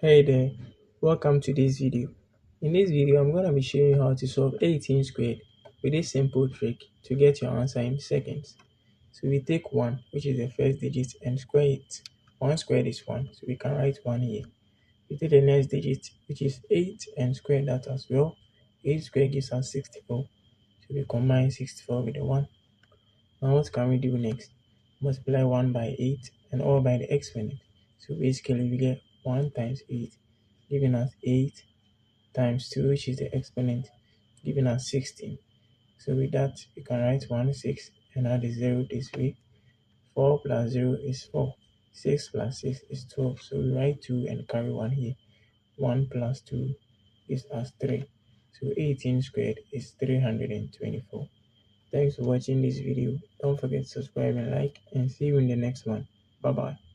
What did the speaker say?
Hey there, welcome to this video. In this video, I'm going to be showing you how to solve 18 squared with this simple trick to get your answer in seconds. So we take 1, which is the first digit, and square it. 1 squared is 1, so we can write 1 here. We take the next digit, which is 8, and square that as well. 8 squared gives us 64, so we combine 64 with the 1. Now what can we do next? Multiply 1 by 8 and all by the exponent. So basically we get 1 times 8 giving us 8 times 2, which is the exponent, giving us 16. So with that we can write 1 6 and add the 0 this way. 4 plus 0 is 4. 6 plus 6 is 12. So we write 2 and carry 1 here. 1 plus 2 is us 3. So 18 squared is 324. Thanks for watching this video. Don't forget to subscribe and like, and see you in the next one. Bye bye.